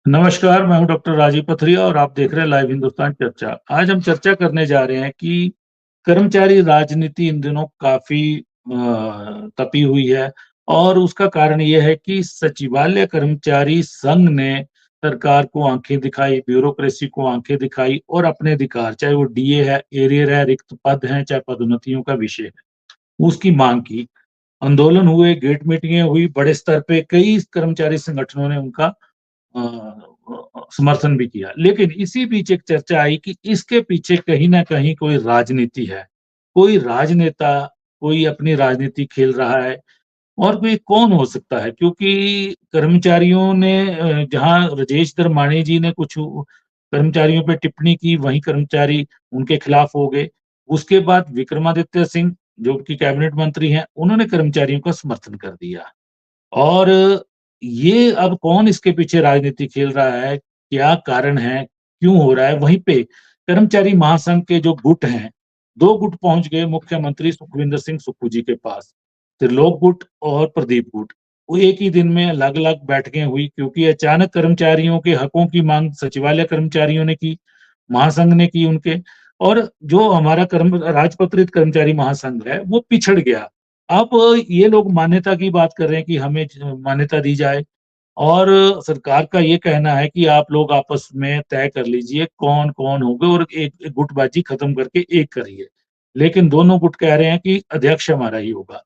नमस्कार, मैं हूं डॉक्टर राजीव पथरिया और आप देख रहे हैं लाइव हिंदुस्तान चर्चा। आज हम चर्चा करने जा रहे हैं कि कर्मचारी राजनीति इन दिनों काफ़ी तपी हुई है और उसका कारण ये है कि सचिवालय कर्मचारी संघ ने सरकार को आँखें दिखाई, ब्यूरोक्रेसी को आँखें दिखाई और अपने अधिकार, चाहे वो डीए है, एरियर है, रिक्त पद हैं, चाहे पदोन्नतियों का विषय है, उसकी माँग की। आंदोलन हुए, गेट मीटिंगें हुई, बड़े स्तर पे कई कर्मचारी संगठनों ने उनका समर्थन भी किया। लेकिन इसी बीच एक चर्चा आई कि इसके पीछे कहीं न कहीं कोई राजनीति है। कोई राजनेता, कोई अपनी राजनीति खेल रहा है और कोई कौन हो सकता है? क्योंकि कर्मचारियों ने जहाँ राजेश धर्माणी जी ने कुछ कर्मचारियों पे टिप्पणी की, वहीं कर्मचारी उनके खिलाफ हो गए। उसके बाद विक्रमादित्य सिंह, जो कि कैबिनेट मंत्री हैं, उन्होंने कर्मचारियों का समर्थन कर दिया। और ये अब कौन इसके पीछे राजनीति खेल रहा है, क्या कारण है, क्यों हो रहा है? वहीं पे कर्मचारी महासंघ के जो गुट हैं, 2 गुट पहुँच गए मुख्यमंत्री सुखविंदर सिंह सुक्खू जी के पास, त्रिलोक गुट और प्रदीप गुट। वो एक ही दिन में अलग-अलग बैठकें हुई क्योंकि अचानक कर्मचारियों के हकों की माँग सचिवालय कर्मचारियों ने की, महासंघ ने की उनके, और जो हमारा राजपत्रित कर्मचारी महासंघ है, वो पिछड़ गया। अब ये लोग मान्यता की बात कर रहे हैं कि हमें मान्यता दी जाए और सरकार का ये कहना है कि आप लोग आपस में तय कर लीजिए कौन-कौन होंगे और एक एक गुटबाजी खत्म करके एक करिए। लेकिन दोनों गुट कह रहे हैं कि अध्यक्ष हमारा ही होगा।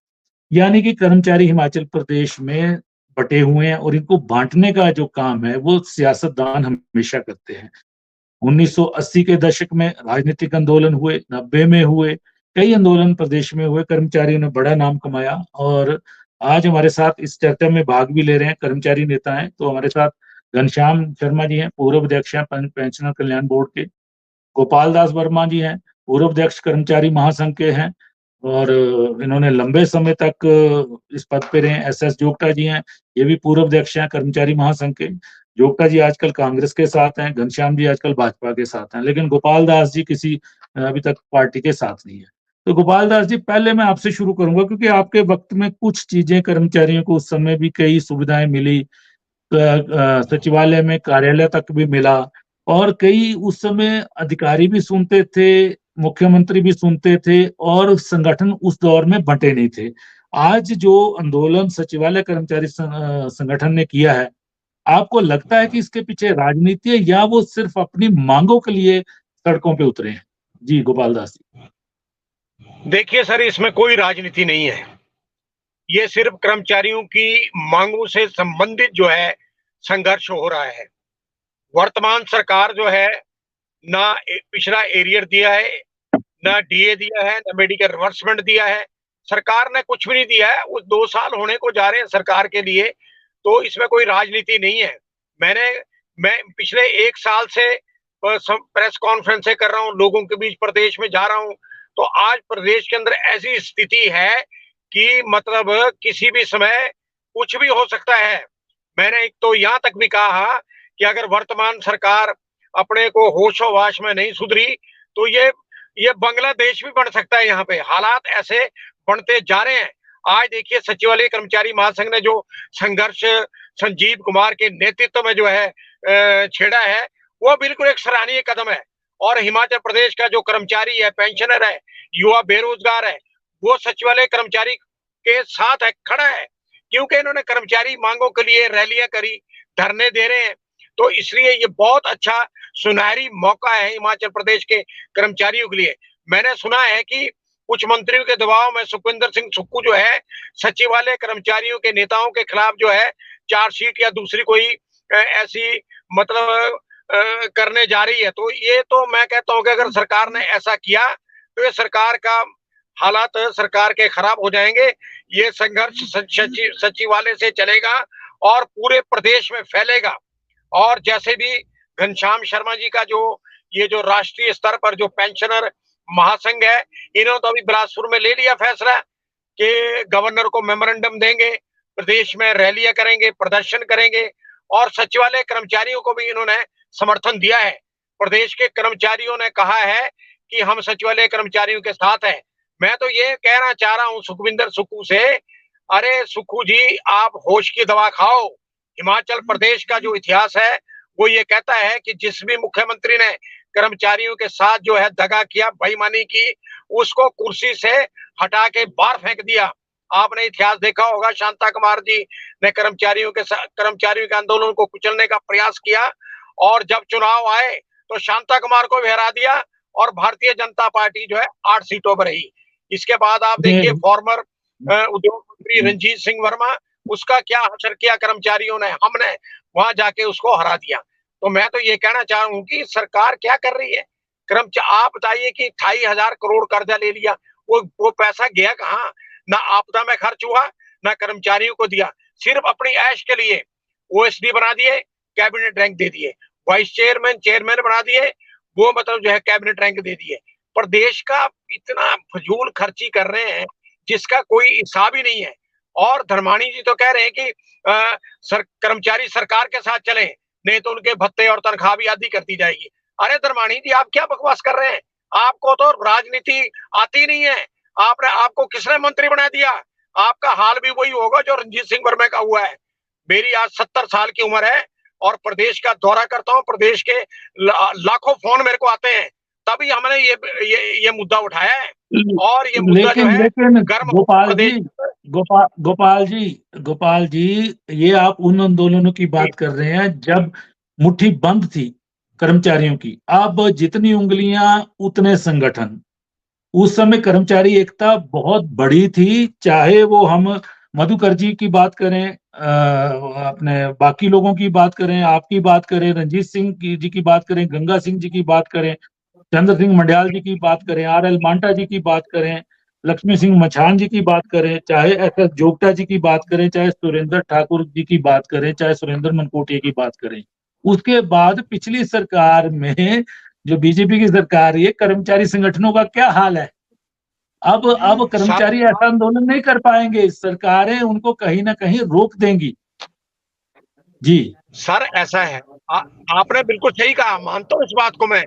यानी कि कर्मचारी हिमाचल प्रदेश में बँटे हुए हैं और इनको बाँटने का जो काम है, वो सियासतदान हमेशा करते हैं। 1980 के दशक में राजनीतिक आंदोलन हुए, 90 में हुए, कई आंदोलन प्रदेश में हुए, कर्मचारियों ने बड़ा नाम कमाया और आज हमारे साथ इस चर्चा में भाग भी ले रहे हैं कर्मचारी नेता हैं। तो हमारे साथ घनश्याम शर्मा जी हैं, पूर्व अध्यक्ष हैं पेंशनर कल्याण बोर्ड के। गोपाल दास वर्मा जी हैं, पूर्व अध्यक्ष कर्मचारी महासंघ के हैं और इन्होंने लंबे समय तक इस पद पे रहे हैं। एस.एस. जोगटा जी हैं, ये भी पूर्व अध्यक्ष हैं कर्मचारी महासंघ के। जोगटा जी आजकल कांग्रेस के साथ हैं, घनश्याम जी आजकल भाजपा के साथ हैं, लेकिन गोपाल दास जी किसी अभी तक पार्टी के साथ नहीं है। तो गोपाल दास जी, पहले मैं आपसे शुरू करूँगा क्योंकि आपके वक़्त में कुछ चीज़ें कर्मचारियों को उस समय भी कई सुविधाएँ मिली। सचिवालय में कार्यालय तक भी मिला और कई उस समय अधिकारी भी सुनते थे, मुख्यमंत्री भी सुनते थे और संगठन उस दौर में बँटे नहीं थे। आज जो आंदोलन सचिवालय कर्मचारी संगठन ने किया है, आपको लगता है कि इसके पीछे राजनीति है या वो सिर्फ़ अपनी माँगों के लिए सड़कों पे उतरे हैं? जी, गोपाल दास जी। देखिए सर, इसमें कोई राजनीति नहीं है। ये सिर्फ कर्मचारियों की मांगों से संबंधित जो है संघर्ष हो रहा है। वर्तमान सरकार जो है ना पिछला एरियर दिया है, ना डीए दिया है, ना मेडिकल रिवर्समेंट दिया है। सरकार ने कुछ भी नहीं दिया है। वो 2 साल होने को जा रहे हैं सरकार के लिए, तो इसमें कोई राजनीति नहीं है। मैंने मैं पिछले 1 साल से प्रेस कॉन्फ्रेंसें कर रहा हूँ, लोगों के बीच प्रदेश में जा रहा हूँ। तो आज प्रदेश के अंदर ऐसी स्थिति है कि मतलब किसी भी समय कुछ भी हो सकता है। मैंने एक तो यहाँ तक भी कहा कि अगर वर्तमान सरकार अपने को होशो-हवास में नहीं सुधरी, तो ये बांग्लादेश भी बन सकता है यहाँ पे। हालात ऐसे बनते जा रहे हैं। आज देखिए सचिवालय कर्मचारी महासंघ ने जो संघर्ष संजीव कुमार के नेतृत्व में जो है छेड़ा है, वो बिल्कुल एक सराहनीय कदम है। और हिमाचल प्रदेश का जो कर्मचारी है, पेंशनर है, युवा बेरोजगार है, वो सचिवालय कर्मचारी के साथ है, खड़ा है। क्योंकि इन्होंने कर्मचारी मांगों के लिए रैलियां करी, धरने दे रहे हैं। तो इसलिए ये बहुत अच्छा सुनहरी मौका है हिमाचल प्रदेश के कर्मचारियों के लिए। मैंने सुना है कि कुछ मंत्रियों के दबाव में सुखविंदर सिंह सुक्खू जो है सचिवालय कर्मचारियों के नेताओं के खिलाफ जो है चार्जशीट या दूसरी कोई ऐसी मतलब करने जा रही है। तो ये तो मैं कहता हूँ कि अगर सरकार ने ऐसा किया तो ये सरकार का हालात सरकार के खराब हो जाएंगे। ये संघर्ष सचिवालय से चलेगा और पूरे प्रदेश में फैलेगा। और जैसे भी घनश्याम शर्मा जी का जो ये जो राष्ट्रीय स्तर पर जो पेंशनर महासंघ है, इन्होंने तो अभी बिलासपुर में ले लिया फैसला कि गवर्नर को मेमोरेंडम देंगे, प्रदेश में रैलियां करेंगे, प्रदर्शन करेंगे और सचिवालय कर्मचारियों को भी इन्होंने समर्थन दिया है। प्रदेश के कर्मचारियों ने कहा है कि हम सचिवालय कर्मचारियों के साथ हैं। मैं तो ये कहना चाह रहा हूँ सुखविंदर सुक्खू से, अरे सुक्खू जी, आप होश की दवा खाओ। हिमाचल प्रदेश का जो इतिहास है वो ये कहता है कि जिस भी मुख्यमंत्री ने कर्मचारियों के साथ जो है दगा किया, बेईमानी की, उसको कुर्सी से हटा के बाहर फेंक दिया। आपने इतिहास देखा होगा, शांता कुमार जी ने कर्मचारियों के आंदोलन को कुचलने का प्रयास किया, और जब चुनाव आए तो शांता कुमार को भी हरा दिया और भारतीय जनता पार्टी जो है 8 सीटों पर रही। इसके बाद आप देखिए फॉर्मर उद्योग मंत्री रंजीत सिंह वर्मा, उसका क्या हशर किया कर्मचारियों ने, हमने वहां जाके उसको हरा दिया। तो मैं तो ये कहना चाहूँ कि सरकार क्या कर रही है? आप बताइए कि 28,000 करोड़ कर्जा ले लिया, वो पैसा गया कहाँ? ना आपदा में खर्च हुआ, ना कर्मचारियों को दिया, सिर्फ अपनी ऐश के लिए ओएसडी बना दिए, कैबिनेट रैंक दे दिए, वाइस चेयरमैन चेयरमैन बना दिए, वो मतलब जो है कैबिनेट रैंक दे दिए। पर देश का इतना फजूल खर्ची कर रहे हैं जिसका कोई हिसाब ही नहीं है। और धर्माणी जी तो कह रहे हैं कि कर्मचारी सरकार के साथ चले, नहीं तो उनके भत्ते और तनख्वाह भी आधी कर दी जाएगी। अरे धर्माणी जी, आप क्या बकवास कर रहे हैं? आपको तो राजनीति आती नहीं है। आपको किसने मंत्री बना दिया? आपका हाल भी वही होगा जो रंजीत सिंह वर्मा का हुआ है। मेरी आज 70 साल की उम्र है और प्रदेश का दौरा करता हूँ, प्रदेश के लाखों फोन मेरे को आते हैं, तभी हमने ये मुद्दा उठाया है। और ये मुद्दा जो है गर्म गोपाल जी, ये आप उन आंदोलनों की बात कर रहे हैं जब मुट्ठी बंद थी कर्मचारियों की। अब जितनी उंगलियां उतने संगठन। उस समय कर्मचारी एकता बहुत बड़ी थी, चाहे वो हम मधुकर जी की बात करें, अपने बाकी लोगों की बात करें, आपकी बात करें, रंजीत सिंह जी की बात करें, गंगा सिंह जी की बात करें, चंद्र सिंह मंडियाल जी की बात करें, आर.एल. मांटा जी की बात करें, लक्ष्मी सिंह मछान जी की बात करें, चाहे एस.एस. जोगटा जी की बात करें, चाहे सुरेंद्र ठाकुर जी की बात करें, चाहे सुरेंद्र मनकोटिया की बात करें। उसके बाद पिछली सरकार में जो बीजेपी की सरकार है, कर्मचारी संगठनों का क्या हाल है? अब कर्मचारी ऐसा आंदोलन नहीं कर पाएंगे, सरकारें उनको कहीं ना कहीं रोक देंगी। जी सर, ऐसा है, आपने बिल्कुल सही कहा, मानता हूं इस बात को मैं,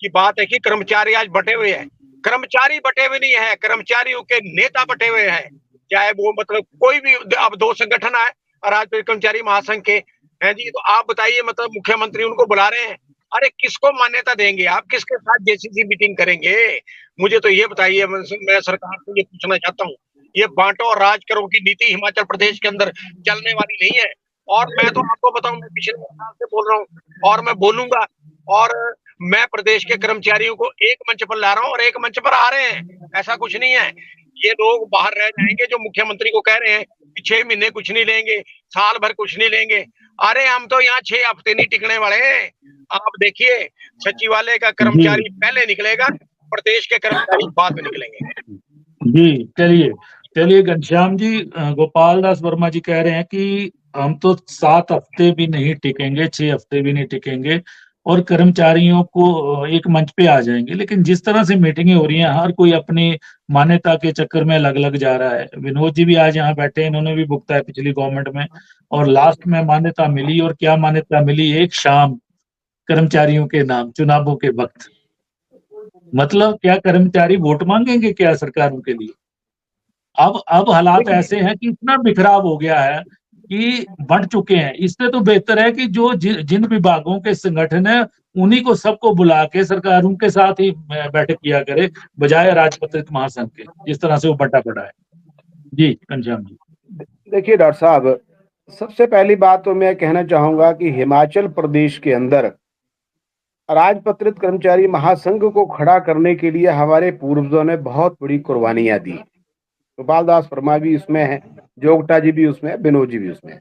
कि बात है कि कर्मचारी आज बटे हुए हैं। कर्मचारी बटे हुए नहीं है, कर्मचारियों के नेता बटे हुए हैं। चाहे वो मतलब कोई भी, अब 2 संगठन आए, राज्य कर्मचारी महासंघ के हैं जी, तो आप बताइए, मतलब मुख्यमंत्री उनको बुला रहे हैं। अरे किसको मान्यता देंगे आप? किसके साथ जेसीसी मीटिंग करेंगे? मुझे तो ये बताइए, मैं सरकार से ये पूछना चाहता हूँ, ये बांटो और राज करो की नीति हिमाचल प्रदेश के अंदर चलने वाली नहीं है। और मैं तो आपको बताऊं, मैं पिछले साल से बोल रहा हूँ और मैं बोलूंगा, और मैं प्रदेश के कर्मचारियों को एक मंच पर ला रहा हूँ और एक मंच पर आ रहे हैं। ऐसा कुछ नहीं है, ये लोग बाहर रह जाएंगे जो मुख्यमंत्री को कह रहे हैं कि 6 महीने कुछ नहीं लेंगे, साल भर कुछ नहीं लेंगे। अरे हम तो यहाँ 6 हफ्ते नहीं टिकने वाले हैं। आप देखिए, सचिवालय का कर्मचारी पहले निकलेगा, प्रदेश के कर्मचारी बाद में निकलेंगे। जी चलिए घनश्याम जी, गोपाल दास वर्मा जी कह रहे हैं कि हम तो 7 हफ्ते भी नहीं टिकेंगे, 6 हफ्ते भी नहीं टिकेंगे और कर्मचारियों को एक मंच पे आ जाएंगे। लेकिन जिस तरह से मीटिंगें हो रही हैं, हर कोई अपनी मान्यता के चक्कर में अलग अलग जा रहा है। विनोद जी भी आज यहाँ बैठे हैं, इन्होंने भी भुगता है पिछली गवर्नमेंट में, और लास्ट में मान्यता मिली, और क्या मान्यता मिली? एक शाम कर्मचारियों के नाम, चुनावों के वक्त। मतलब क्या कर्मचारी वोट मांगेंगे क्या सरकारों के लिए? अब हालात ऐसे हैं कि इतना बिखराव हो गया है कि बढ़ चुके हैं। इससे तो बेहतर है कि जो जिन विभागों के संगठन है, उन्हीं को सबको बुला के सरकार उनके साथ ही बैठक किया करे, बजाय राजपत्रित महासंघ के, जिस तरह से वो बटा पड़ा है। जी घनश्याम जी। देखिए डॉक्टर साहब, सबसे पहली बात तो मैं कहना चाहूंगा कि हिमाचल प्रदेश के अंदर राजपत्रित कर्मचारी महासंघ को खड़ा करने के लिए हमारे पूर्वजों ने बहुत बड़ी कुर्बानियां दी। गोपाल दास वर्मा भी उसमें है, जोगटा जी भी उसमें है, विनोद जी भी उसमें है।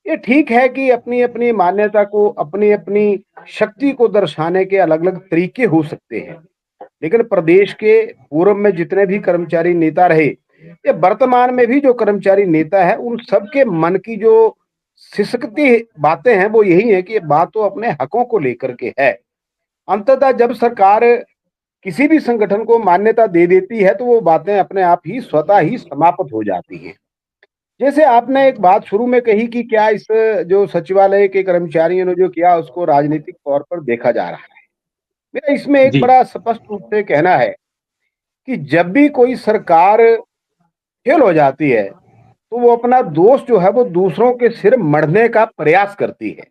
ये ठीक है कि अपनी अपनी मान्यता को, अपनी अपनी शक्ति को दर्शाने के अलग अलग तरीके हो सकते हैं, लेकिन प्रदेश के पूर्व में जितने भी कर्मचारी नेता रहे, ये वर्तमान में भी जो कर्मचारी नेता है, उन सबके मन की जो सिसकती बातें हैं वो यही है कि ये बात तो अपने हकों को लेकर के है। अंततः जब सरकार किसी भी संगठन को मान्यता दे देती है तो वो बातें अपने आप ही स्वतः ही समाप्त हो जाती हैं। जैसे आपने एक बात शुरू में कही कि क्या इस जो सचिवालय के कर्मचारियों ने जो किया उसको राजनीतिक तौर पर देखा जा रहा है। मेरा इसमें एक बड़ा स्पष्ट रूप से कहना है कि जब भी कोई सरकार फेल हो जाती है तो वो अपना दोष जो है वो दूसरों के सिर मढ़ने का प्रयास करती है।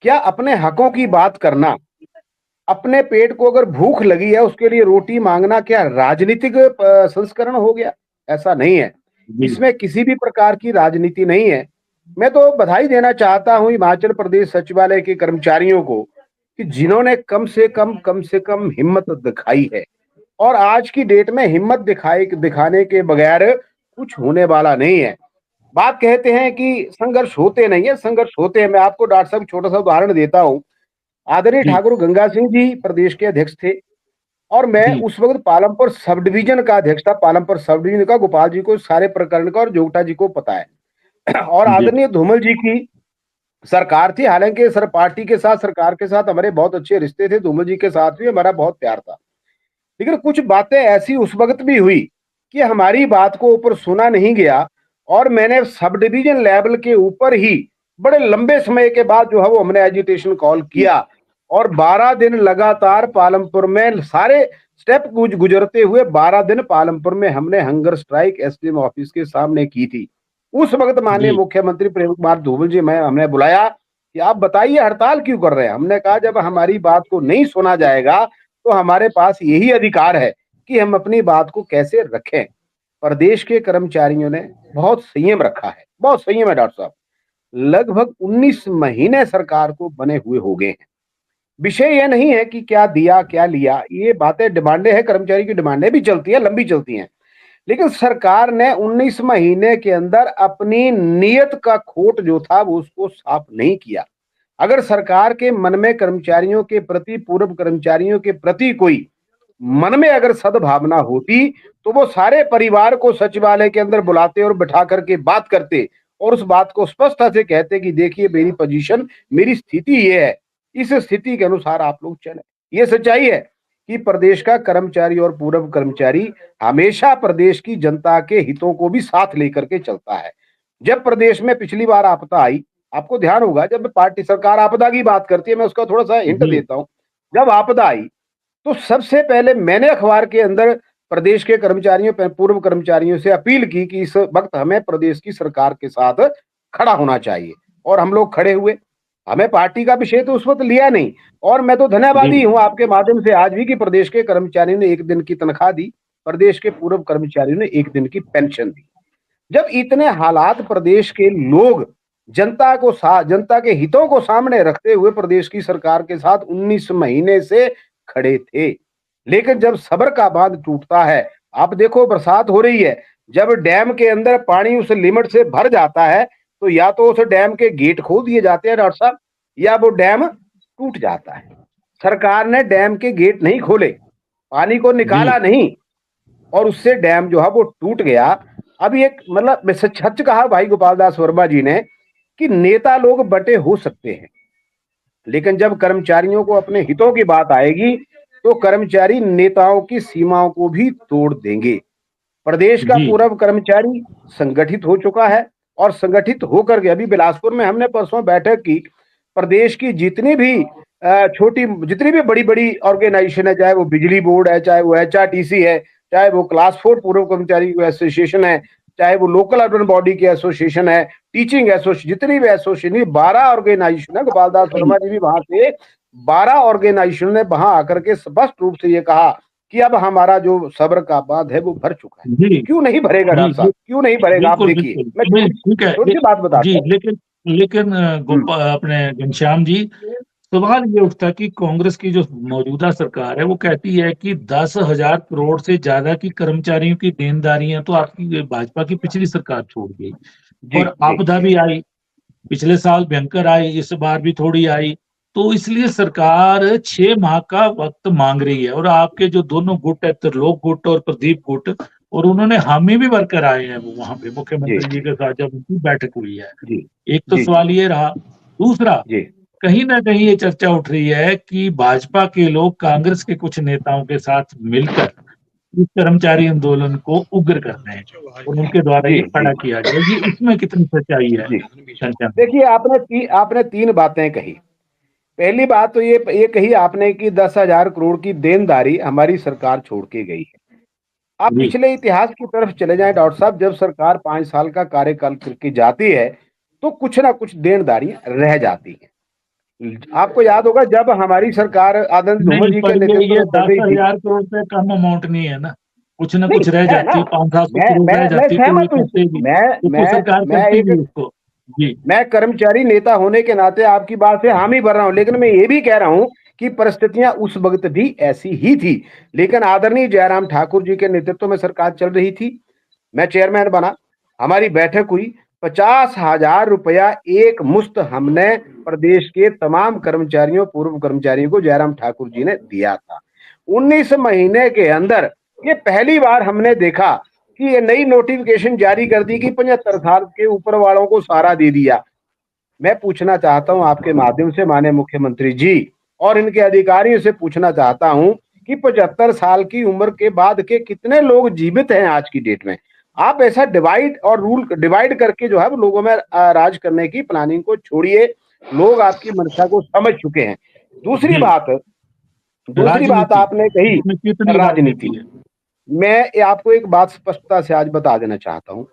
क्या अपने हकों की बात करना, अपने पेट को अगर भूख लगी है उसके लिए रोटी मांगना क्या राजनीतिक संस्करण हो गया? ऐसा नहीं है। जी, इसमें किसी भी प्रकार की राजनीति नहीं है। मैं तो बधाई देना चाहता हूं हिमाचल प्रदेश सचिवालय के कर्मचारियों को कि जिन्होंने कम से कम हिम्मत दिखाई है। और आज की डेट में हिम्मत दिखाने के बगैर कुछ होने वाला नहीं है। बात कहते हैं कि संघर्ष होते नहीं है, संघर्ष होते हैं। मैं आपको डॉक्टर साहब छोटा सा उदाहरण देता हूँ। आदरणीय जी, ठाकुर गंगा सिंह जी प्रदेश के अध्यक्ष थे और मैं जी, उस वक्त पालमपुर सब डिवीजन का अध्यक्ष था। पालमपुर सब डिवीजन का गोपाल जी को सारे प्रकरण का और जोगटा जी को पता है। और जी, आदरणीय धूमल जी की सरकार थी। हालांकि सर पार्टी के साथ सरकार के साथ हमारे बहुत अच्छे रिश्ते थे, धूमल जी के साथ भी हमारा बहुत प्यार था। लेकिन कुछ बातें ऐसी उस वक्त भी हुई कि हमारी बात को ऊपर सुना नहीं गया और मैंने सब डिवीजन लेवल के ऊपर ही बड़े लंबे समय के बाद जो है वो हमने एजिटेशन कॉल किया और 12 दिन लगातार पालमपुर में सारे स्टेप गुजरते हुए 12 दिन पालमपुर में हमने हंगर स्ट्राइक एसडीएम ऑफिस के सामने की थी। उस वक्त माननीय जी, मुख्यमंत्री प्रेम कुमार धूमल जी मैं हमने बुलाया कि आप बताइए हड़ताल क्यों कर रहे हैं। हमने कहा जब हमारी बात को नहीं सुना जाएगा तो हमारे पास यही अधिकार है कि हम अपनी बात को कैसे रखें। प्रदेश के कर्मचारियों ने बहुत संयम रखा है, बहुत संयम है डॉक्टर साहब। लगभग 19 महीने सरकार को बने हुए हो गए हैं। विषय यह नहीं है कि क्या दिया क्या लिया, ये बातें डिमांडें हैं, कर्मचारी की डिमांडें भी चलती है, लंबी चलती हैं। लेकिन सरकार ने 19 महीने के अंदर अपनी नीयत का खोट जो था वो उसको साफ नहीं किया। अगर सरकार के मन में कर्मचारियों के प्रति, पूर्व कर्मचारियों के प्रति कोई मन में अगर सद्भावना होती तो वो सारे परिवार को सचिवालय के अंदर बुलाते और बिठा करके बात करते और उस बात को स्पष्टता से कहते कि देखिए मेरी पोजीशन, मेरी स्थिति ये है, इस स्थिति के अनुसार आप लोग चले। ये सच्चाई है कि प्रदेश का कर्मचारी और पूर्व कर्मचारी हमेशा प्रदेश की जनता के हितों को भी साथ लेकर के चलता है। जब प्रदेश में पिछली बार आपदा आई, आपको ध्यान होगा जब पार्टी सरकार आपदा की बात करती है, मैं उसका थोड़ा सा हिंट जी, देता हूँ। जब आपदा आई तो सबसे पहले मैंने अखबार के अंदर प्रदेश के कर्मचारियों, पूर्व कर्मचारियों से अपील की कि इस वक्त हमें प्रदेश की सरकार के साथ खड़ा होना चाहिए और हम लोग खड़े हुए। हमें पार्टी का विषय तो उस वक्त लिया नहीं और मैं तो धन्यवादी जी, हूं आपके माध्यम से आज भी कि प्रदेश के कर्मचारियों ने 1 दिन की तनख्वाह दी, प्रदेश के पूर्व कर्मचारियों ने 1 दिन की पेंशन दी। जब इतने हालात प्रदेश के लोग जनता के हितों को सामने रखते हुए प्रदेश की सरकार के साथ 19 महीने से खड़े थे। लेकिन जब सब्र का बांध टूटता है, आप देखो बरसात हो रही है, जब डैम के अंदर पानी उस लिमिट से भर जाता है, तो या तो उस डैम के गेट खोल दिए जाते हैं डॉक्टर साहब या वो डैम टूट जाता है। सरकार ने डैम के गेट नहीं खोले, पानी को निकाला जी, नहीं और उससे डैम जो है वो टूट गया। अभी एक मतलब सच सच कहा भाई गोपाल दास वर्मा जी ने कि नेता लोग बटे हो सकते हैं, लेकिन जब कर्मचारियों को अपने हितों की बात आएगी तो कर्मचारी नेताओं की सीमाओं को भी तोड़ देंगे। प्रदेश का जी, पूर्व कर्मचारी संगठित हो चुका है और संगठित होकर के अभी बिलासपुर में हमने परसों बैठक की। प्रदेश की जितनी भी छोटी जितनी भी बड़ी-बड़ी ऑर्गेनाइजेशन है, चाहे वो बिजली बोर्ड है, चाहे वो एचआरटीसी है, चाहे वो क्लास 4 पूर्व कर्मचारी एसोसिएशन है, चाहे वो लोकल अर्बन बॉडी की एसोसिएशन है, टीचिंग एसोसिएशन, जितनी भी एसोसिएशन, 12 ऑर्गेनाइजेशन है। गोपाल दास वर्मा जी भी वहां थे। 12 ऑर्गेनाइजेशन ने वहां आकर के स्पष्ट रूप से ये कहा कि अब हमारा जो सब्र का बांध है वो भर चुका है। जी, क्यों नहीं भरेगा जी, डॉक्टर साहब? क्यों नहीं भरेगा? आप बिल्कुल, देखिए, बिल्कुल। मैं नहीं, ठीक है। छोटी सी बात जी, बताता हूँ। लेकिन हम्म, अपने घनश्याम जी, सवाल ये उठता है कि कांग्रेस की जो मौजूदा सरकार है, वो कहती है कि 10,000 करोड़ से ज़्यादा की कर्मचारियों की देनदारियाँ तो आपकी भाजपा की पिछली सरकार छोड़ गई जी और जी आपदा भी आई। पिछले साल भयंकर आई, इस बार भी थोड़ी आई, तो इसलिए सरकार 6 माह का वक़्त माँग रही है और आपके जो दोनों गुट है, त्रिलोक गुट और प्रदीप गुट, और उन्होंने हामी भी भरकर आए हैं वो वहाँ पे जी मुख्यमंत्री जी के साथ जब उनकी बैठक हुई है। जी एक तो जी जी सवाल ये रहा, दूसरा जी कहीं न कहीं ये चर्चा उठ रही है कि भाजपा के लोग कांग्रेस के कुछ नेताओं के साथ मिलकर इस कर्मचारी आंदोलन को उग्र कर रहे हैं और उनके द्वारा जी ये जी खड़ा किया गया। ये इसमें कितनी सच्चाई है? जी घनश्याम जी? देखिए आपने 3 बातें कही। पहली बात तो ये कही आपने कि 10,000 करोड़ की देनदारी हमारी सरकार छोड़ के गई है। आप जी, पिछले इतिहास की तरफ चले जाएं डॉक्टर साहब, जब सरकार 5 साल का कार्यकाल करके जाती है, तो कुछ ना कुछ देनदारियां रह जाती हैं। आपको याद होगा जब हमारी सरकार आदरणीय धूमल नहीं, जी के पर नेतृत्व ये में चल रही थी। 10,000 करोड़ रुपए कम अमाउंट नहीं है ना, कुछ ना नहीं कुछ रह है ना, जाती है, 500-700 मैं करोड़ मैं रह मैं जाती तो ये सहमत हूँ इससे। करते भी, तो मैं सरकार मैं करती एक भी उसको। जी। मैं कर्मचारी नेता होने के नाते आपकी बात से हामी भर रहा हूं, लेकिन मैं ये भी कह रहा हूं कि परिस्थितियां उस वक्त भी ऐसी ही थी, लेकिन आदरणीय जयराम ठाकुर जी के नेतृत्व में सरकार चल रही थी। मैं चेयरमैन बना, हमारी बैठक हुई, 50,000 रुपया एक मुश्त हमने प्रदेश के तमाम कर्मचारियों, पूर्व कर्मचारियों को जयराम ठाकुर जी ने दिया था। 19 महीने के अंदर ये पहली बार हमने देखा कि ये नई नोटिफिकेशन जारी कर दी कि 75 साल के ऊपर वालों को सहारा दे दिया। मैं पूछना चाहता हूं आपके माध्यम से माननीय मुख्यमंत्री जी और इनके अधिकारियों से पूछना चाहता हूं कि 75 साल की उम्र के बाद के कितने लोग जीवित हैं आज की डेट में। आप ऐसा डिवाइड और रूल डिवाइड करके जो है वो लोगों में राज करने की प्लानिंग को छोड़िए। लोग आपकी मंशा को समझ चुके हैं। दूसरी जी, बात राजनीति, आपने कही, इसमें कितनी राजनीति। राजनीति है? मैं आपको एक बात स्पष्टता से आज बता देना चाहता हूं।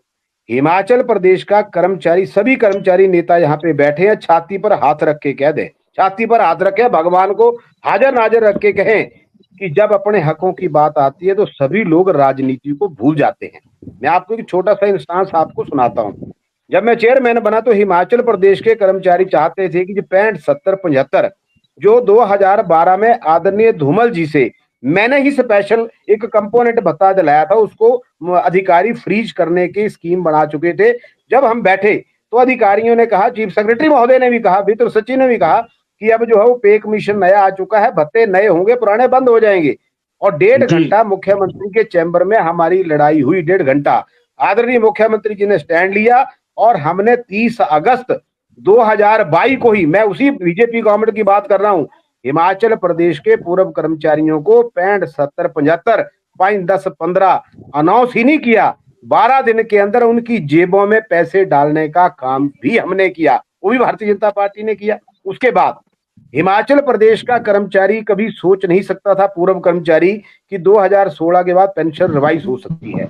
हिमाचल प्रदेश का कर्मचारी, सभी कर्मचारी नेता यहाँ पे बैठे हैं, छाती पर हाथ रख के कह दें, छाती पर हाथ रखे, भगवान को हाजिर नाजिर रख के कहें कि जब अपने हकों की बात आती है तो सभी लोग राजनीति को भूल जाते हैं। मैं आपको एक छोटा सा इंस्टांस आपको सुनाता हूं। जब मैं चेयरमैन बना तो हिमाचल प्रदेश के कर्मचारी चाहते थे कि जो 65, 70, 75 जो 2012 में आदरणीय धूमल जी से मैंने ही स्पेशल एक कंपोनेंट भत्ता दिलाया था, उसको अधिकारी फ्रीज करने की स्कीम बना चुके थे। जब हम बैठे तो अधिकारियों ने कहा, चीफ सेक्रेटरी महोदय ने भी कहा, वित्त सचिव ने भी कहा कि अब जो है वो पे कमीशन नया आ चुका है, भत्ते नए होंगे, पुराने बंद हो जाएंगे। और 1.5 जी, घंटा मुख्यमंत्री के चैम्बर में हमारी लड़ाई हुई, 1.5 घंटा। आदरणीय मुख्यमंत्री जी ने स्टैंड लिया और हमने 30 अगस्त 2022 को ही, मैं उसी बीजेपी गवर्नमेंट की बात कर रहा हूं, हिमाचल प्रदेश के पूर्व कर्मचारियों को 65, 70, 75, 5, 10, 15 अनाउंस ही नहीं किया, 12 दिन के अंदर उनकी जेबों में पैसे डालने का काम भी हमने किया, वो भी भारतीय जनता पार्टी ने किया। उसके बाद हिमाचल प्रदेश का कर्मचारी कभी सोच नहीं सकता था, पूर्व कर्मचारी, कि 2016 के बाद पेंशन रिवाइज हो सकती है।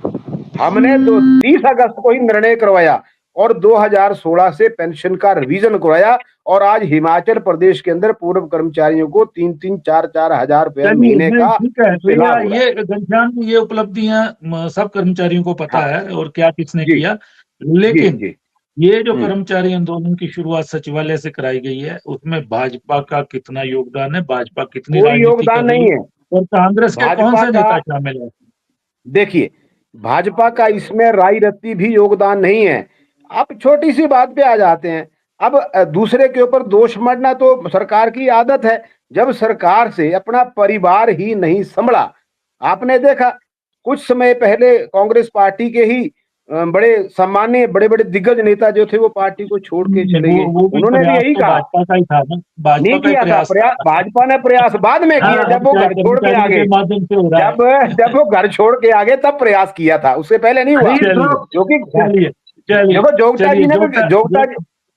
हमने 30 अगस्त को ही निर्णय करवाया और 2016 से पेंशन का रिवीजन करवाया और आज हिमाचल प्रदेश के अंदर पूर्व कर्मचारियों को 3-3, 4-4 हजार रुपए चलिए, महीने नहीं का ठीक है, तो उससे लाभ हो रहा है। ये घनश्याम जी, ये उपलब्धियां सब कर्मचारियों को पता हाँ है और क्या किसने जी किया, जी लेकिन जी। ये जो कर्मचारी आंदोलन की शुरुआत सचिवालय से कराई गई है, उसमें भाजपा का कितना योगदान है, भाजपा कितनी कोई राजनीति कर योगदान रही नहीं है, है और कांग्रेस के कौन भाजपा से का। नेता शामिल है? देखिए, भाजपा का इसमें राई रत्ती भी योगदान नहीं है। अब छोटी सी बात पे आ जाते हैं। अब दूसरे के ऊपर दोष मढ़ना तो सरकार की आदत है। जब सरकार से अपना परिवार ही नहीं संभला, आपने देखा कुछ समय पहले कांग्रेस पार्टी के ही बड़े सम्मानीय बड़े-बड़े दिग्गज नेता जो थे वो पार्टी को छोड़ के चले गए। वो भी उन्होंने भी प्रयास यही तो कहा, भाजपा का ही था ना, भाजपा नहीं का ही किया था प्रयास था प्रयास, ना। भाजपा ने प्रयास बाद में हाँ, किया जब अब वो चाहे घर छोड़ के आ कर्मचारियों गए। के माध्यम से हो रहा है। जब वो घर छोड़ के आ गए तब प्रयास किया था, उससे पहले नहीं हुआ। चलिए, क्योंकि चलिए, चलिए, देखो जोगटा जी चलिए, ने भी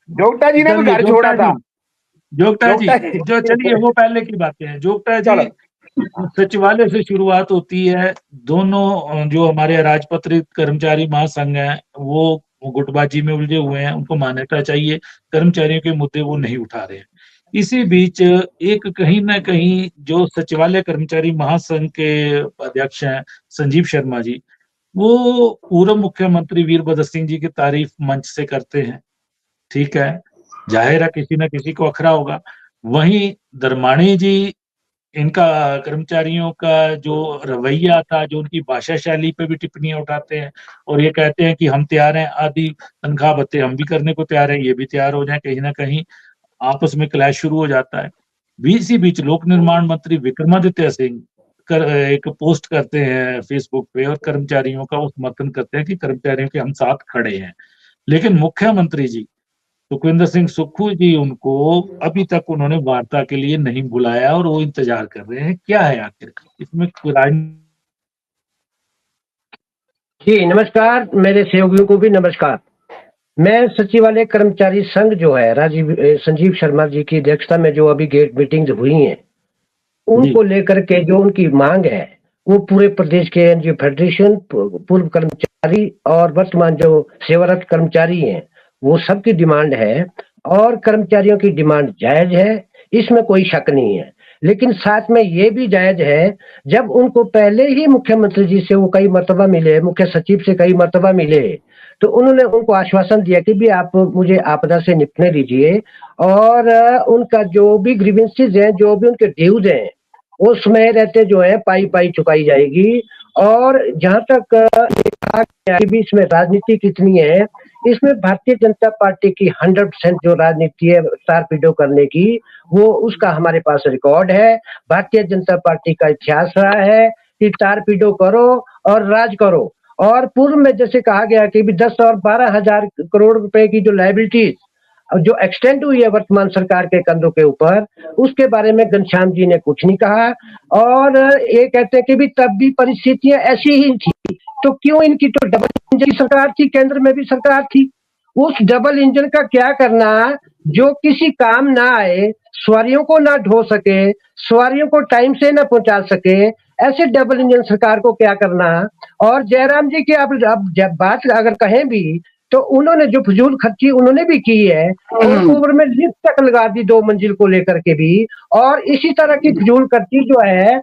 जोगटा जी ने भी चलिए, घर छोड़ा था। जोगटा जी, जोगटा जी जो चलिए वो पहले की बातें हैं। जोगटा जी, चलो सचिवालय से शुरुआत होती है। दोनों जो हमारे राजपत्रित कर्मचारी महासंघ हैं, वो गुटबाजी में उलझे हुए हैं, उनको मान्यता चाहिए, कर्मचारियों के मुद्दे वो नहीं उठा रहे हैं। इसी बीच एक कहीं ना कहीं जो सचिवालय कर्मचारी महासंघ के अध्यक्ष हैं, संजीव शर्मा जी, वो पूर्व मुख्यमंत्री वीरभद्र सिंह जी की तारीफ मंच से करते हैं। ठीक है, जाहिर है किसी न किसी को अखरा होगा। वहीं धर्माणी जी, इनका कर्मचारियों का जो रवैया था, जो उनकी भाषा शैली पे भी टिप्पणियां उठाते हैं और ये कहते हैं कि हम तैयार हैं, आधी तनख्वाह भत्ते हम भी करने को तैयार हैं, ये भी तैयार हो जाएं। कहीं ना कहीं आपस में क्लैश शुरू हो जाता है। इसी बीच लोक निर्माण मंत्री विक्रमादित्य सिंह एक पोस्ट करते हैं फेसबुक पे और कर्मचारियों का वो समर्थन करते हैं कि कर्मचारियों के हम साथ खड़े हैं। लेकिन मुख्यमंत्री जी सुखविंदर सिंह सुक्खू जी, उनको अभी तक उन्होंने वार्ता के लिए नहीं बुलाया और वो इंतजार कर रहे हैं। क्या है आखिर इसमें राजनीति? जी नमस्कार, मेरे सहयोगियों को भी नमस्कार। मैं सचिवालय कर्मचारी संघ जो है संजीव शर्मा जी की अध्यक्षता में जो अभी गेट मीटिंग्स हुई हैं, उनको लेकर के जो उनकी मांग है वो पूरे प्रदेश के एनजीओ फेडरेशन, पूर्व कर्मचारी और वर्तमान जो सेवारत कर्मचारी हैं, वो सबकी डिमांड है और कर्मचारियों की डिमांड जायज है। इसमें कोई शक नहीं है। लेकिन साथ में ये भी जायज है, जब उनको पहले ही मुख्यमंत्री जी से वो कई मर्तबा मिले, मुख्य सचिव से कई मर्तबा मिले, तो उन्होंने उनको आश्वासन दिया कि भी आप मुझे आपदा से निपटने दीजिए और उनका जो भी ग्रीवेंसेस हैं, जो भी उनके ड्यूज हैं, वो समय रहते जो है पाई पाई चुकाई जाएगी। और जहां तक कहा गया कि भी इसमें राजनीति कितनी है, इसमें भारतीय जनता पार्टी की 100% जो राजनीति है टारपीडो करने की, वो उसका हमारे पास रिकॉर्ड है। भारतीय जनता पार्टी का इतिहास रहा है कि टारपीडो करो और राज करो। और पूर्व में जैसे कहा गया कि भी 10 और 12 हजार करोड़ रुपए की जो लायबिलिटीज जो एक्सटेंड हुई है वर्तमान सरकार के कंधों के ऊपर, उसके बारे में घनश्याम जी ने कुछ नहीं कहा। और ये कहते हैं कि भी तब भी परिस्थितियां ऐसी ही थी, तो क्यों इनकी तो डबल इंजन की सरकार थी, केंद्र में भी सरकार थी, उस डबल इंजन का क्या करना जो किसी काम ना आए, सवारियों को ना ढो सके, सवारियों को टाइम से ना पहुंचा सके, ऐसे डबल इंजन सरकार को क्या करना। और जयराम जी की अब जब बात अगर कहें भी, तो उन्होंने जो फजूल खर्ची उन्होंने भी की है, अक्टूबर में लिफ्ट तक लगा दी 2 मंजिल को लेकर के भी। और इसी तरह की फजूल खर्ची जो है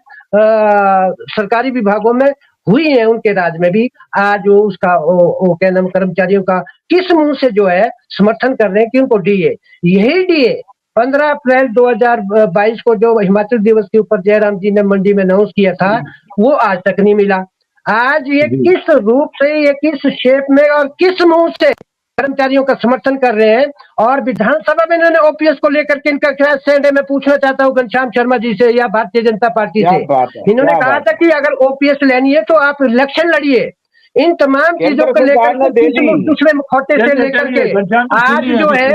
सरकारी विभागों में हुई है उनके राज में भी। आज वो उसका वो क्या नाम कर्मचारियों का किस मुंह से जो है समर्थन कर रहे हैं कि उनको डीए, यही डीए 15 अप्रैल 2022 को जो हिमाचल दिवस के ऊपर जयराम जी ने मंडी में अनाउंस किया था, वो आज तक नहीं मिला। आज ये किस रूप से, ये किस शेप में और किस मुंह से कर्मचारियों का समर्थन कर रहे हैं। और विधानसभा में इन्होंने ओपीएस को लेकर के इनका क्या स्टैंड है, मैं पूछना चाहता हूँ घनश्याम शर्मा जी से या भारतीय जनता पार्टी से। इन्होंने कहा था कि अगर ओपीएस लेनी है तो आप इलेक्शन लड़िए। इन तमाम चीजों को लेकर दूसरे मुखौटे से लेकर के आज जो है,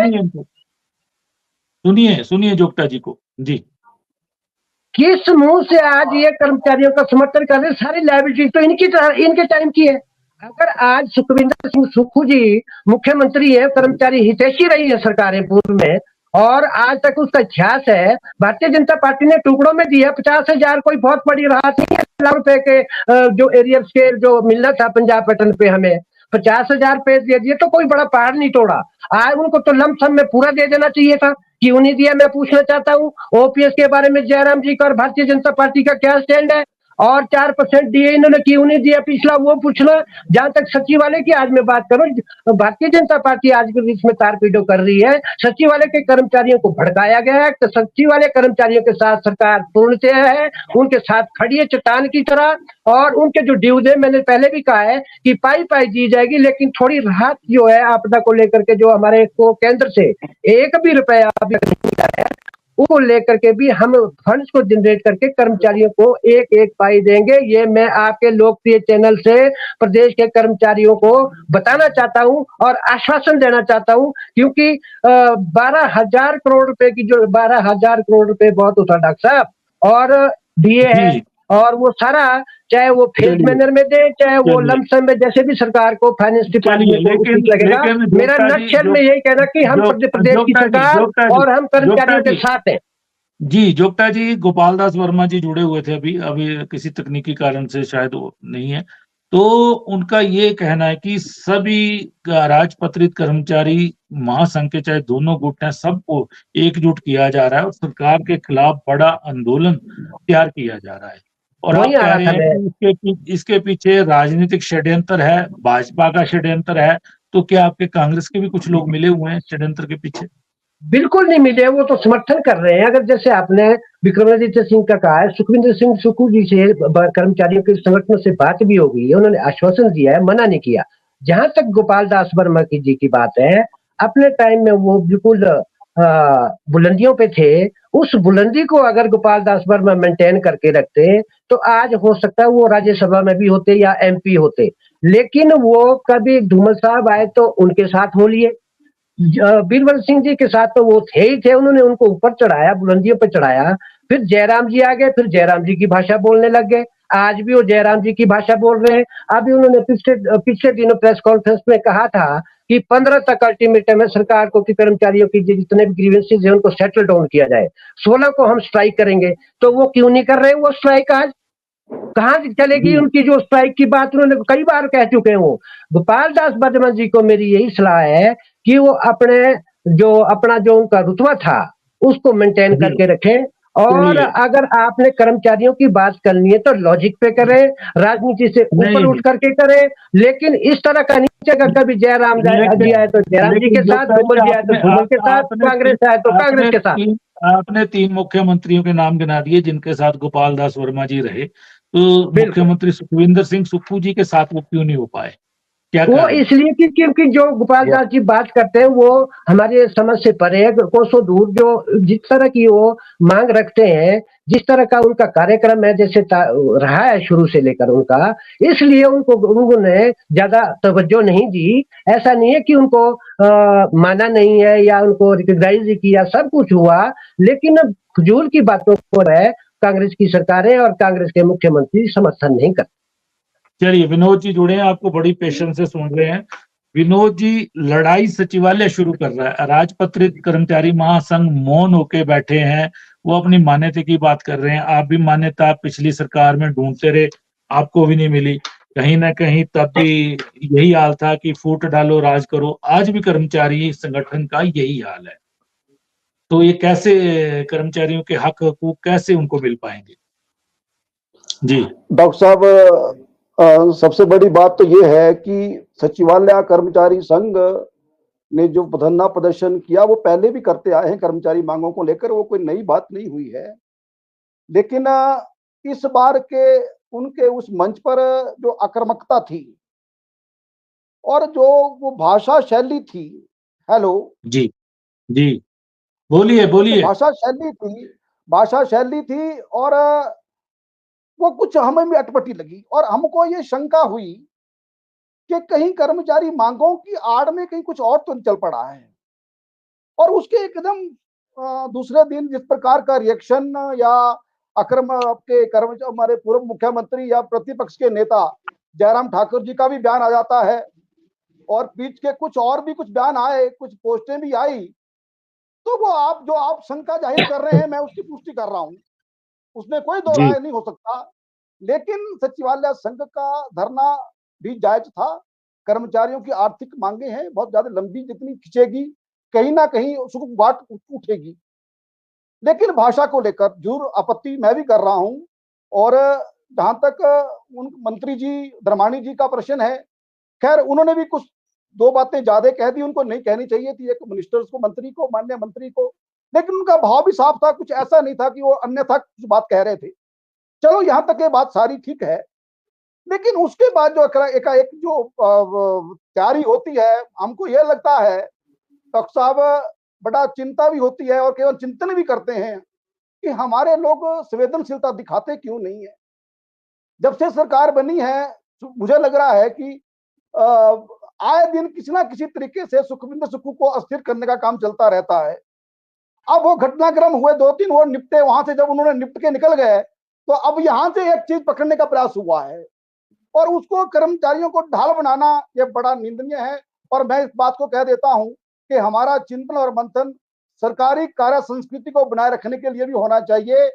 सुनिए जोगटा जी को जी, किस मुंह से आज ये कर्मचारियों का समर्थन कर रहे हैं। सारी लायबिलिटी तो इनके टाइम की है। अगर आज सुखविंदर सिंह सुक्खू जी मुख्यमंत्री है, कर्मचारी हितैषी रही है सरकारें पूर्व में, और आज तक उसका इतिहास है। भारतीय जनता पार्टी ने टुकड़ों में दिया 50,000, कोई बहुत बड़ी राहत नहीं है। लाख रुपए के जो एरियर स्केल जो मिलना था पंजाब पैटर्न पे, हमें 50,000 पे दे दिए तो कोई बड़ा पहाड़ नहीं तोड़ा। आज उनको तो लमसम में पूरा दे देना चाहिए था, क्यों नहीं दिया। मैं पूछना चाहता हूँ ओपीएस के बारे में जयराम जी का और भारतीय जनता पार्टी का क्या स्टैंड है। और 4% दिए इन्होंने, क्यों नहीं दिया पिछला, वो पूछना। जहां तक सचिवालय की आज मैं बात करूं, भारतीय जनता पार्टी आज के बीच में तारपीडो कर रही है। सचिवालय के कर्मचारियों को भड़काया गया है, तो सचिवालय कर्मचारियों के साथ सरकार पूर्णतः है, उनके साथ खड़ी है चट्टान की तरह। और उनके जो ड्यूज है, मैंने पहले भी कहा है कि पाई पाई दी जाएगी, लेकिन थोड़ी राहत जो है आपदा को लेकर के जो हमारे को केंद्र से 1 भी रुपया अभी नहीं मिला है, उसको लेकर के भी हम फंड्स को जनरेट करके कर्मचारियों को एक एक पाई देंगे। ये मैं आपके लोकप्रिय चैनल से प्रदेश के कर्मचारियों को बताना चाहता हूं और आश्वासन देना चाहता हूं, क्योंकि 12,000 करोड़ रुपए की जो 12,000 करोड़ रुपए बहुत होता डॉक्टर साहब, और दिए है। और वो सारा चाहे वो फेज मैनर में दे, चाहे वो लमसम में, जैसे भी सरकार को फाइनेंस डिपार्टमेंट को उचित लगेगा। मेरा नक्शल में यही कहना कि हम प्रदेश की सरकार और हम कर्मचारियों के साथ हैं। जी जोगटा जी, गोपाल दास वर्मा जी जुड़े हुए थे अभी किसी तकनीकी कारण से शायद वो नहीं है, तो उनका ये कहना है कि सभी राजपत्रित कर्मचारी महासंघ के चाहे दोनों गुट हैं, सबको एकजुट किया जा रहा है और सरकार के खिलाफ बड़ा आंदोलन तैयार किया जा रहा है। और आप कह रहे हैं कि इसके पीछे राजनीतिक षड्यंत्र है, भाजपा का षड्यंत्र है, तो क्या आपके कांग्रेस के भी कुछ लोग मिले हुए हैं षड्यंत्र के पीछे? बिल्कुल नहीं मिले, वो तो समर्थन कर रहे हैं। अगर जैसे आपने विक्रमादित्य सिंह का कहा है, सुखविंदर सिंह सुक्खू जी से कर्मचारियों के संगठन से बात भी हो गई है, उन्होंने आश्वासन दिया है, मना नहीं किया। जहां तक गोपाल दास वर्मा जी की बात है, अपने टाइम में वो बिल्कुल बुलंदियों पे थे। उस बुलंदी को अगर गोपाल दास वर्मा मेंटेन करके रखते तो आज हो सकता है वो राज्यसभा में भी होते या एमपी होते। लेकिन वो कभी धूमल साहब आए तो उनके साथ हो लिए, बीरबल सिंह जी के साथ तो वो थे ही थे, उन्होंने उनको ऊपर चढ़ाया, बुलंदियों पर चढ़ाया। फिर जयराम जी आ गए, फिर जयराम जी की भाषा बोलने लग गए। आज भी वो जयराम जी की भाषा बोल रहे हैं। अभी उन्होंने पिछले दिनों प्रेस कॉन्फ्रेंस में कहा था कि 15 तक अल्टीमेटम है सरकार को कि कर्मचारियों की जितने भी ग्रीवेंसेस है उनको सेटल डाउन किया जाए, 16 को हम स्ट्राइक करेंगे। तो वो क्यों नहीं कर रहे वो स्ट्राइक? आज कहाँ चलेगी उनकी जो स्ट्राइक की बात उन्होंने कई बार कह चुके हैं। वो गोपाल दास वर्मा जी को मेरी यही सलाह है कि वो अपना जो उनका रुतबा था उसको मेंटेन करके रखें। और अगर आपने कर्मचारियों की बात करनी है तो लॉजिक पे करें, राजनीति से ऊपर उठ करके करें, लेकिन इस तरह का नीचे का कभी जयराम जी आए तो जयराम जी के साथ, धूमल जी आए तो धूमल के साथ, कांग्रेस आए तो कांग्रेस के साथ। आपने 3 मुख्यमंत्रियों के नाम गिना दिए जिनके साथ गोपाल दास वर्मा जी रहे, तो मुख्यमंत्री सुखविंदर सिंह सुक्खू जी के साथ वो क्यों नहीं हो पाए? क्या वो इसलिए कि क्योंकि जो गोपाल दास जी बात करते हैं वो हमारे समझ से परे है, कोसों दूर। जो जिस तरह की वो मांग रखते हैं, जिस तरह का उनका कार्यक्रम है, जैसे रहा है शुरू से लेकर उनका, इसलिए उन्होंने ज्यादा तवज्जो नहीं दी। ऐसा नहीं है कि उनको माना नहीं है या उनको रिकॉग्नाइज किया, सब कुछ हुआ, लेकिन फजूल की बातों पर है कांग्रेस की सरकारें और कांग्रेस के मुख्यमंत्री समर्थन नहीं करते। चलिए, विनोद जी जुड़े हैं, आपको बड़ी पेशेंस से सुन रहे हैं। विनोद जी, लड़ाई सचिवालय शुरू कर रहा है, राजपत्रित कर्मचारी महासंघ मौन होके बैठे हैं, वो अपनी मान्यता की बात कर रहे हैं। आप भी मान्यता पिछली सरकार में ढूंढते रहे, आपको भी नहीं मिली, कहीं ना कहीं तब भी यही हाल था कि फूट डालो राज करो। आज भी कर्मचारी संगठन का यही हाल है, तो ये कैसे कर्मचारियों के हक हकूक कैसे उनको मिल पाएंगे? जी डॉक्टर साहब, सबसे बड़ी बात तो ये है कि सचिवालय कर्मचारी संघ ने जो धरना प्रदर्शन किया वो पहले भी करते आए हैं कर्मचारी मांगों को लेकर, वो कोई नई बात नहीं हुई है। लेकिन इस बार के उनके उस मंच पर जो आक्रामकता थी और जो वो भाषा शैली थी, हेलो जी जी, बोलिए बोलिए। भाषा शैली थी और वो कुछ हमें भी अटपटी लगी और हमको ये शंका हुई कि कहीं कर्मचारी मांगों की आड़ में कहीं कुछ और तो चल पड़ा है। और उसके एकदम दूसरे दिन जिस प्रकार का रिएक्शन या आपके कर्मचारी, हमारे पूर्व मुख्यमंत्री या प्रतिपक्ष के नेता जयराम ठाकुर जी का भी बयान आ जाता है और बीच के कुछ और भी कुछ बयान आए, कुछ पोस्टें भी आई, तो वो आप शंका जाहिर कर रहे हैं, मैं उसकी पुष्टि कर रहा हूं, उसमें कोई दो राय नहीं हो सकता। लेकिन सचिवालय संघ का धरना भी जायज था। कर्मचारियों की आर्थिक मांगे हैं बहुत ज्यादा लंबी, जितनी खिंचेगी कहीं ना कहीं उसको बाट उठेगी। लेकिन भाषा को लेकर जरूर आपत्ति मैं भी कर रहा हूं। और जहां तक उन मंत्री जी धर्माणी जी का प्रश्न है, खैर उन्होंने भी कुछ 2 बातें ज्यादा कह दी, उनको नहीं कहनी चाहिए थी, एक मिनिस्टर्स को, मंत्री को, माननीय मंत्री को। लेकिन उनका भाव भी साफ था, कुछ ऐसा नहीं था कि वो अन्यथा कुछ बात कह रहे थे। चलो यहां तक ये बात सारी ठीक है, लेकिन उसके बाद जो एकाएक जो तैयारी होती है, हमको ये लगता है डॉक्टर साहब, बड़ा चिंता भी होती है और केवल चिंतन भी करते हैं कि हमारे लोग संवेदनशीलता दिखाते क्यों नहीं है। जब से सरकार बनी है मुझे लग रहा है कि आए दिन किसी ना किसी तरीके से सुखविंदर सुक्खू को अस्थिर करने का काम चलता रहता है। अब वो घटनाक्रम हुए 2-3, वो निपटे, वहां से जब उन्होंने निपट के निकल गए तो अब यहां से एक चीज पकड़ने का प्रयास हुआ है और उसको कर्मचारियों को ढाल बनाना ये बड़ा निंदनीय है। और मैं इस बात को कह देता हूं कि हमारा चिंतन और मंथन सरकारी कार्य संस्कृति को बनाए रखने के लिए भी होना चाहिए।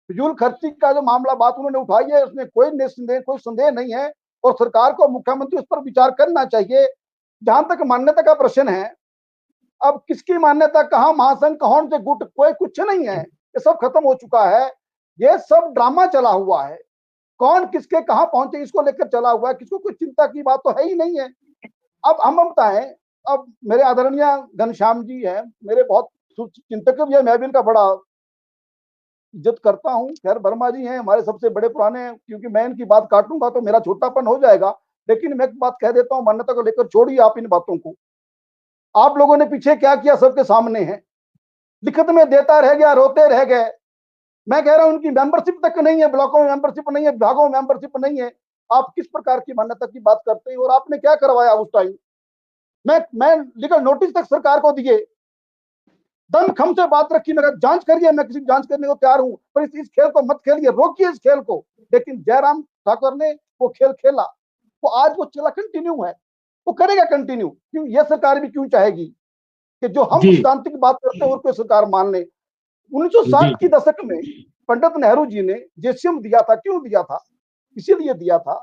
फिजूल खर्ची का जो मामला बात उन्होंने उठाई है, उसमें कोई संदेह नहीं है और सरकार को, मुख्यमंत्री उस पर विचार करना चाहिए। जहां तक मान्यता का प्रश्न है, अब किसकी मान्यता, कहां महासंघ, कौन से गुट, कोई कुछ नहीं है, ये सब खत्म हो चुका है। ये सब ड्रामा चला हुआ है, कौन किसके कहां पहुंचे इसको लेकर चला हुआ है, किसको कोई चिंता की बात तो है ही नहीं है। अब हम बताएं, अब मेरे आदरणीय घनश्याम जी हैं, मेरे बहुत चिंतक भी है, मैं भी इनका बड़ा इज्जत करता हूं। खैर वर्मा जी हैं हमारे सबसे बड़े पुराने, क्योंकि मैं इनकी बात काटूंगा तो मेरा छोटापन हो जाएगा। लेकिन मैं एक बात कह देता हूं, मान्यता को लेकर छोड़िए आप इन बातों को। आप लोगों ने पीछे क्या किया सबके सामने है, लिखित में देता रह गया, रोते रह गए। मैं कह रहा हूं उनकी मेंबरशिप तक नहीं है, ब्लॉकों में मेंबरशिप नहीं है, विभागों में मेंबरशिप नहीं है। आप किस प्रकार की मान्यता की बात करते हैं और आपने क्या करवाया उस टाइम? मैं लीगल नोटिस तक सरकार को दिए, दम खम से बात रखी, मैं जांच करिए, मैं किसी जांच करने को तैयार हूं, पर इस खेल को मत खेलिए, रोकिए इस खेल को। लेकिन जयराम ठाकुर ने वो खेल खेला, वो आज वो चला कंटिन्यू है, वो करेगा कंटिन्यू। क्यों ये सरकार भी क्यों चाहेगी कि जो हम सिद्धांतिक बात करते हैं और कोई सरकार मान ले। 1960 की दशक में पंडित नेहरू जी ने जेसीएम दिया था, क्यों दिया था? इसीलिए दिया था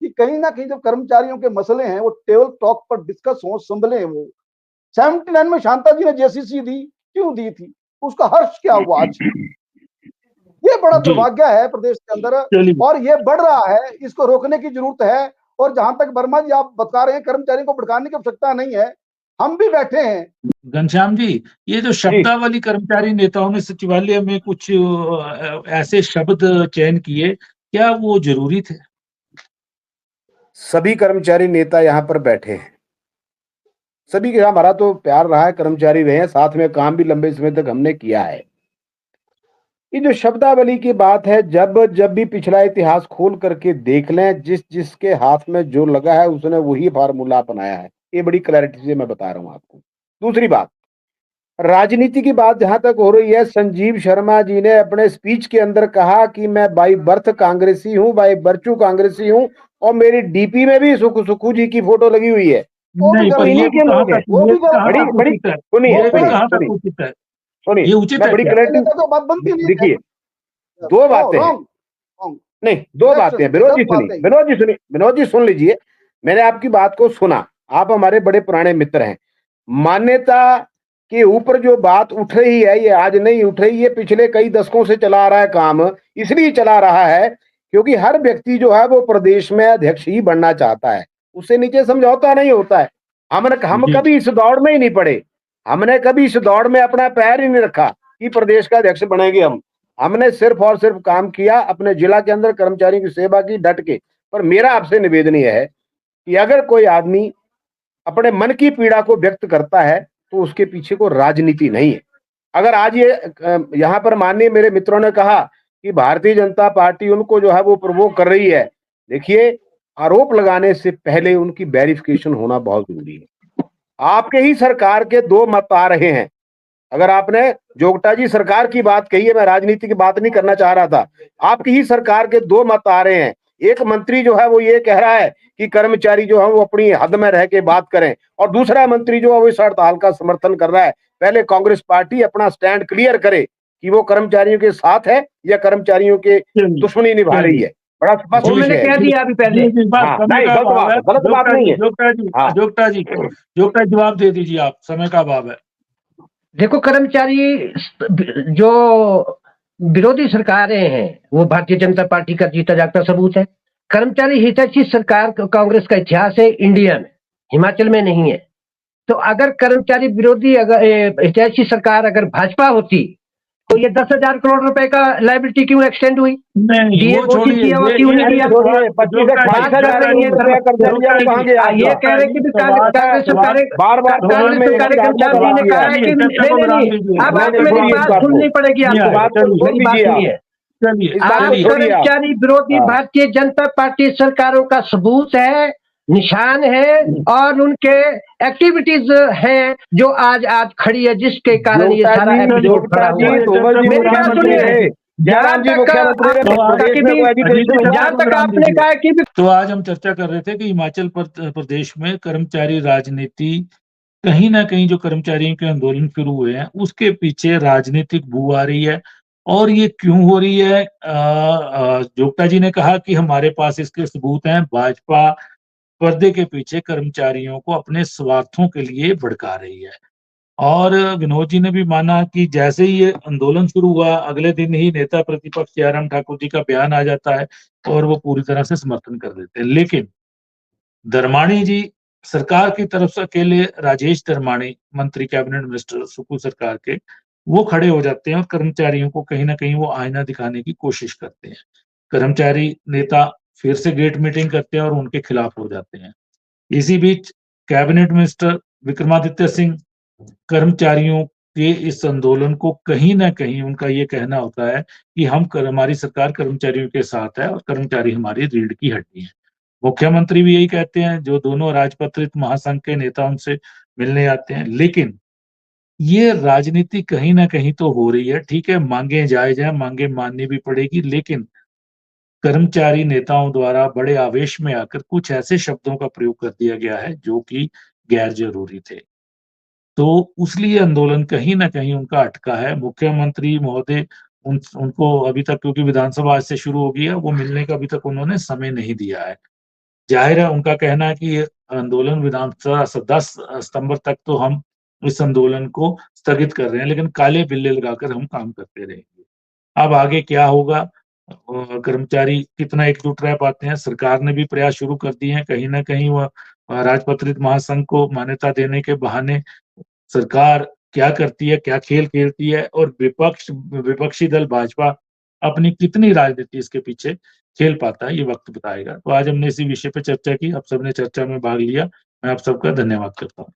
कि कहीं ना कहीं जब कर्मचारियों के मसले हैं वो टेबल टॉक पर डिस्कस हो, संभले। वो 79 में शांता जी ने जेसीसी दी, क्यों दी थी? उसका हर्ष क्या हुआ आज? ये बड़ा दुर्भाग्य है प्रदेश के अंदर, और ये बढ़ रहा है, इसको रोकने की जरूरत है। और जहां तक वर्मा जी आप बता रहे हैं कर्मचारियों को भड़काने की आवश्यकता नहीं है, हम भी बैठे हैं। घनश्याम जी, ये जो शब्दावली कर्मचारी नेताओं ने सचिवालय में कुछ ऐसे शब्द चयन किए, क्या वो जरूरी थे? सभी कर्मचारी नेता यहाँ पर बैठे हैं, सभी के हमारा तो प्यार रहा है, कर्मचारी रहे हैं, साथ में काम भी लंबे समय तक हमने किया है। ये जो शब्दावली की बात है, जब भी पिछला इतिहास खोल करके देख लें, जिसके हाथ में जो लगा है उसने वही फार्मूला अपनाया है। ये बड़ी क्लैरिटी से मैं बता रहा हूं आपको। दूसरी बात, राजनीति की बात जहां तक हो रही है, संजीव शर्मा जी ने अपने स्पीच के अंदर कहा कि मैं बाई बर्थ कांग्रेसी हूं, बाई बर्चू कांग्रेसी हूं, और मेरी डीपी में भी सुखू जी की फोटो लगी हुई है। नहीं, पर ये के लोग हैं, बड़ी सुनिए, ये उचित मैं है बड़ी क्या? क्लैरिटी, देखिए दो बातें हैं, नहीं दो बातें हैं। विनोद जी सुन लीजिए, मैंने आपकी बात को सुना, आप हमारे बड़े पुराने मित्र हैं। मान्यता के ऊपर जो बात उठ रही है, ये आज नहीं उठ रही है, पिछले कई दशकों से चला आ रहा है काम। इसलिए चला रहा है क्योंकि हर व्यक्ति जो है वो प्रदेश में अध्यक्ष ही बनना चाहता है, उससे नीचे समझौता नहीं होता है। हम कभी इस दौड़ में ही नहीं पड़े, हमने कभी इस दौड़ में अपना पैर ही नहीं रखा कि प्रदेश का अध्यक्ष बनेंगे हम। हमने सिर्फ और सिर्फ काम किया, अपने जिला के अंदर कर्मचारियों की सेवा की डट के। पर मेरा आपसे निवेदन यह है कि अगर कोई आदमी अपने मन की पीड़ा को व्यक्त करता है तो उसके पीछे को राजनीति नहीं है। अगर आज ये यहाँ पर माननीय मेरे मित्रों ने कहा कि भारतीय जनता पार्टी उनको जो है वो प्रवोक कर रही है, देखिए आरोप लगाने से पहले उनकी वेरिफिकेशन होना बहुत जरूरी है। आपके ही सरकार के दो मत आ रहे हैं। अगर आपने जोगटा जी सरकार की बात कही है, मैं राजनीति की बात नहीं करना चाह रहा था, आपकी ही सरकार के दो मत आ रहे हैं। एक मंत्री जो है वो ये कह रहा है कि कर्मचारी जो है वो अपनी हद में रह के बात करें, और दूसरा मंत्री जो है वो इस हड़ताल का समर्थन कर रहा है। पहले कांग्रेस पार्टी अपना स्टैंड क्लियर करे कि वो कर्मचारियों के साथ है या कर्मचारियों के दुश्मनी निभा रही है। बड़ा स्पष्ट मैंने कह दिया अभी पहले। गलत बात नहीं है। जोगटा जवाब दे दीजिए आप, समय का अभाव है। देखो, कर्मचारी जो विरोधी सरकारें हैं वो भारतीय जनता पार्टी का जीता जागता सबूत है। कर्मचारी हितैषी सरकार कांग्रेस का इतिहास है इंडिया में, हिमाचल में नहीं है। तो अगर कर्मचारी विरोधी हितैषी सरकार अगर भाजपा होती तो ये 10,000 करोड़ रुपए का लायबिलिटी क्यों एक्सटेंड हुई? नहीं, वो छोड़िए, ये कह रहे कि कांग्रेस सरकार ने कहा है कि नहीं, अब आप मेरी बात सुननी पड़ेगी आपको, मेरी बात नहीं है। आप कर्मचारी विरोधी भारतीय जनता पार्टी सरकारों का सबूत है, निशान है, और उनके एक्टिविटीज हैं जो आज खड़ी है, जिसके कारण ये सारा एपिसोड खड़ा हुआ है। तो आज हम चर्चा कर रहे थे कि हिमाचल प्रदेश में कर्मचारी राजनीति, कहीं ना कहीं जो कर्मचारियों के आंदोलन शुरू हुए हैं उसके पीछे राजनीतिक बू आ रही है। और ये क्यों हो रही है? जोगटा जी ने कहा कि हमारे पास इसके सबूत हैं। भाजपा पर्दे के पीछे कर्मचारियों को अपने स्वार्थों के लिए भड़का रही है। और विनोद जी ने भी माना कि जैसे ही ये आंदोलन शुरू हुआ, अगले दिन ही नेता प्रतिपक्ष जयराम ठाकुर जी का बयान आ जाता है और वो पूरी तरह से समर्थन कर देते हैं। लेकिन धर्माणी जी, सरकार की तरफ से अकेले राजेश धर्माणी, मंत्री कैबिनेट मिनिस्टर सुक्खू सरकार के, वो खड़े हो जाते हैं और कर्मचारियों को कहीं ना कहीं वो आईना दिखाने की कोशिश करते हैं। कर्मचारी नेता फिर से गेट मीटिंग करते हैं और उनके खिलाफ हो जाते हैं। इसी बीच कैबिनेट मिनिस्टर विक्रमादित्य सिंह कर्मचारियों के इस आंदोलन को कहीं ना कहीं, उनका ये कहना होता है कि हमारी सरकार कर्मचारियों के साथ है और कर्मचारी हमारी रीढ़ की हड्डी है। मुख्यमंत्री भी यही कहते हैं, जो दोनों राजपत्रित महासंघ के नेता उनसे मिलने आते हैं। लेकिन ये राजनीति कहीं ना कहीं तो हो रही है। ठीक है, मांगे जायज हैं, मांगे माननी भी पड़ेगी, लेकिन कर्मचारी नेताओं द्वारा बड़े आवेश में आकर कुछ ऐसे शब्दों का प्रयोग कर दिया गया है जो कि गैर जरूरी थे। तो उसलिए आंदोलन कहीं ना कहीं उनका अटका है। मुख्यमंत्री महोदय उनको अभी तक, क्योंकि विधानसभा आज से शुरू हो गई है, वो मिलने का अभी तक उन्होंने समय नहीं दिया है। जाहिर है उनका कहना है कि आंदोलन विधानसभा 10 सितंबर तक तो हम इस आंदोलन को स्थगित कर रहे हैं, लेकिन काले बिल्ले लगाकर हम काम करते रहेंगे। अब आगे क्या होगा, कर्मचारी कितना एकजुट रह पाते हैं। सरकार ने भी प्रयास शुरू कर दिए हैं, कहीं न कहीं वह राजपत्रित महासंघ को मान्यता देने के बहाने सरकार क्या करती है, क्या खेल खेलती है, और विपक्षी दल भाजपा अपनी कितनी राजनीति इसके पीछे खेल पाता है, ये वक्त बताएगा। तो आज हमने इसी विषय पे चर्चा की, आप सबने चर्चा में भाग लिया। मैं आप सबका धन्यवाद करता हूँ।